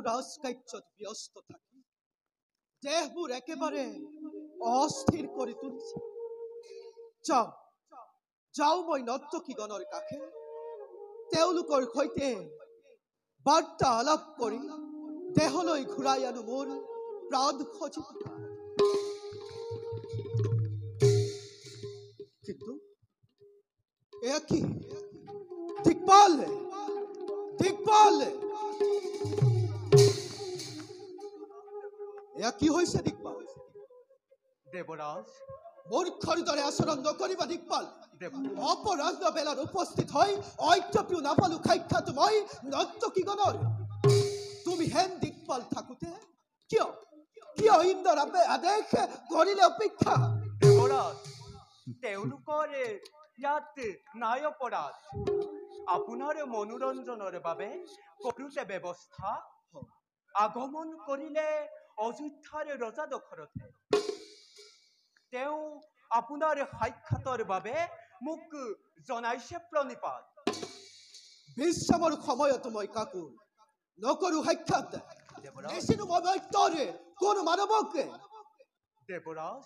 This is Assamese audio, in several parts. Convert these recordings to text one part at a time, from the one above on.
ৰাজকাৰ্যত ব্যস্ত থাকি দেহবোৰ একেবাৰে অস্থিৰ কৰি তুলিছে যাও মই নৰ্তকীগণৰ কাষে তেওঁলোকৰ সৈতে বাৰ্তা আলাপ কৰি দেহলৈ ঘূৰাই আনো মোৰ প্ৰাণ সজীৱ কিন্তু এয়া কি দিকপাল এয়া কি হৈছে দিকপাল দেৱৰাজ মূৰ্খৰ দৰে আচৰণ নকৰিবা দিকপাল অপৰাধ বেলাত উপস্থিত হৈ ঐক্যপ্ৰিয় নাপালো সাক্ষাৎ মই নৰ্তকীগণৰ তুমি হেন দিকপাল থাকোতে কিয় ইন্দ্ৰৰ আদেশ কৰিলে অপেক্ষা দেৱৰাজ তেওঁলোকৰ ইয়াত নাই অপৰাধ আপোনাৰ মনোৰঞ্জনৰ বাবে কৰোতে ব্যৱস্থা আগমন কৰিলে অযোধ্যাৰ ৰজা দশৰথে তেওঁ আপোনাৰ সাক্ষাতৰ বাবে মোক জনাইছে প্ৰণিপাত বিশ্ৰামৰ সময়তো মই কাকো নকৰো সাক্ষাৎ দেখিনো মই কোনো মানৱক দেৱৰাজ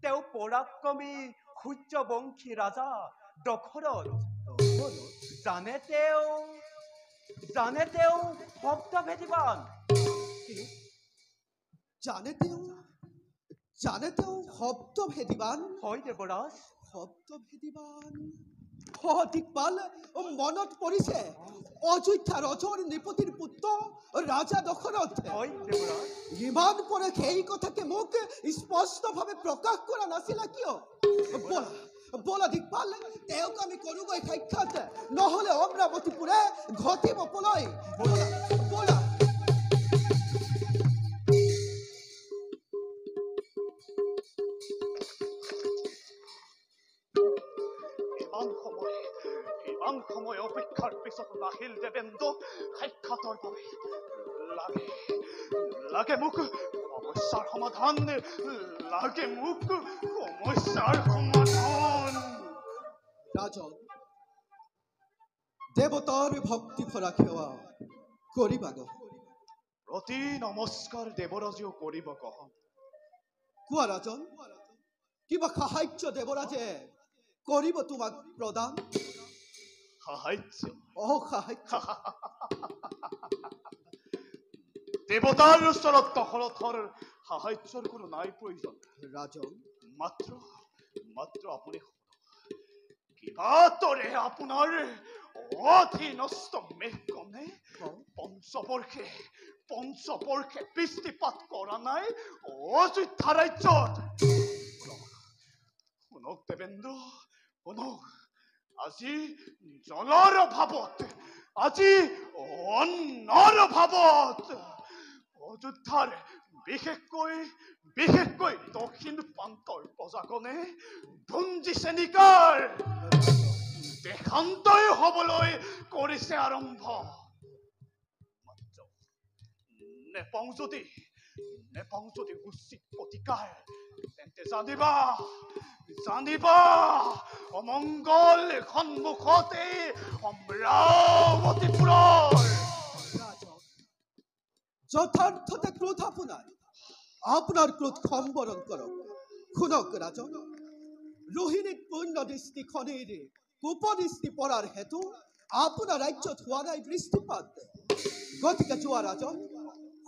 তেওঁ পৰাক্ৰমী সূৰ্যবংশী ৰাজা দশৰথ জানে তেওঁ শব্দভেদীবান জানে তেওঁ শব্দভেদীবান হয় দেৱৰাজ শব্দভেদীবান দিকপাল মনত পৰিছে অযোধ্যা ৰজৰ নৃপতিৰ পুত্ৰ ৰাজা দশৰথ ইমান পৰশ এই কথাকে মোক স্পষ্টভাৱে প্ৰকাশ কৰা নাছিলা কিয় বলা দিকপাল তেওঁক আমি কৰোগৈ সাক্ষাৎ নহলে অমৰাৱতীপুৰে ঘটিব পলয় বলা ইমান সময় অপেক্ষাৰ পিছত নাহিল দেবেন্দ্ৰ সাক্ষাতৰ বাবে লাগে মোক সমস্যাৰ সমাধান ৰাজন দেৱতাৰ ভক্তি ভৰা সেৱা কৰিবা প্ৰতি নমস্কাৰ দেৱৰাজেও কৰিব কোৱা ৰাজন কিবা সাহায্য দেৱৰাজে কৰিব তোমাক প্ৰদান সাহায্য দেৱতাৰ ওচৰত দশৰথৰ সাহায্যৰ কোনো নাই প্ৰয়োজন ৰাজন মাত্ৰ আপুনি কিবা তৰে আপোনাৰ অধীনস্থ মেঘকণে পঞ্চবৰ্ষে পঞ্চবৰ্ষে বৃষ্টিপাত কৰা নাই অযোধ্যা ৰাজ্যত। শুনক দেবেন্দ্ৰ, শুনক, আজি জলৰ অভাৱত, আজি অন্নৰ অভাৱত অযোধ্যাৰ বিশেষকৈ দক্ষিণ প্ৰান্তৰ প্ৰজাগণে ভুঞ্জিছে নিকাৰ, দেশান্তই হবলৈ কৰিছে আৰম্ভ। নেপাওঁ যদি উচিত প্ৰতিকাৰ, তেন্তে জানিবা অমংগল সন্মুখতে অমৰাৱতীপুৰৰ। ৰাজন, যথাৰ্থতে ক্ৰোধ আপনাৰ ক্ৰোধ সম্বৰণ কৰক। শুনক ৰাজন, ৰোহিণীত পূৰ্ণ দৃষ্টি খনিৰ কুপদৃষ্টি পৰাৰ হেতু আপোনাৰ ৰাজ্যত হোৱা নাই বৃষ্টিপাত। গতিকে যোৱা ৰাজন,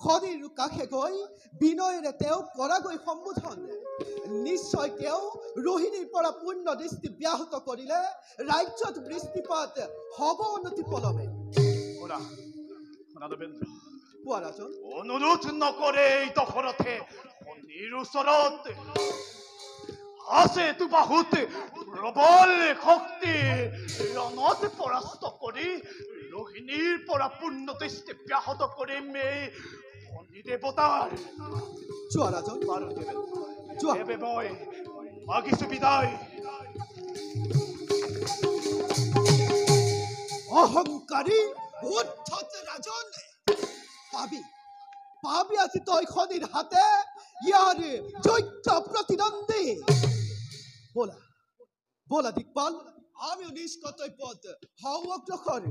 খনিৰ কাষে গৈ বিনয়েৰে তেওঁক কৰাগৈ সম্বোধন। নিশ্চয় তেওঁ ৰোহিণীৰ পৰা পূৰ্ণ দৃষ্টি ব্যাহত কৰিলে ৰাজ্যত বৃষ্টিপাত হ'ব অনতি পলমে। শুনা দেবেন্দ্ৰ, কোৱা ৰাজন। অনুৰোধ নকৰে এই দশৰথে খনিৰ ওচৰত আছে দুবাহুত প্ৰবল শক্তি, ৰণত পৰাস্ত কৰি ৰোহিণীৰ পৰা পূৰ্ণ দৃষ্টি ব্যাহত কৰিম এই খনি দেৱতাৰ। যোৱা ৰাজন, বাৰু দেবেন্দ্ৰ, যোৱা। এবে মই মাগিছো বিদায়। অহংকাৰী উদ্ধত ৰাজন, পাবি আজি তই খনিৰ হাতে ইয়াৰ যোগ্য প্ৰতিদ্বন্দ্বী। বলা দিকপাল, আমিও নিজ কৰ্তব্যত অগ্ৰসৰ।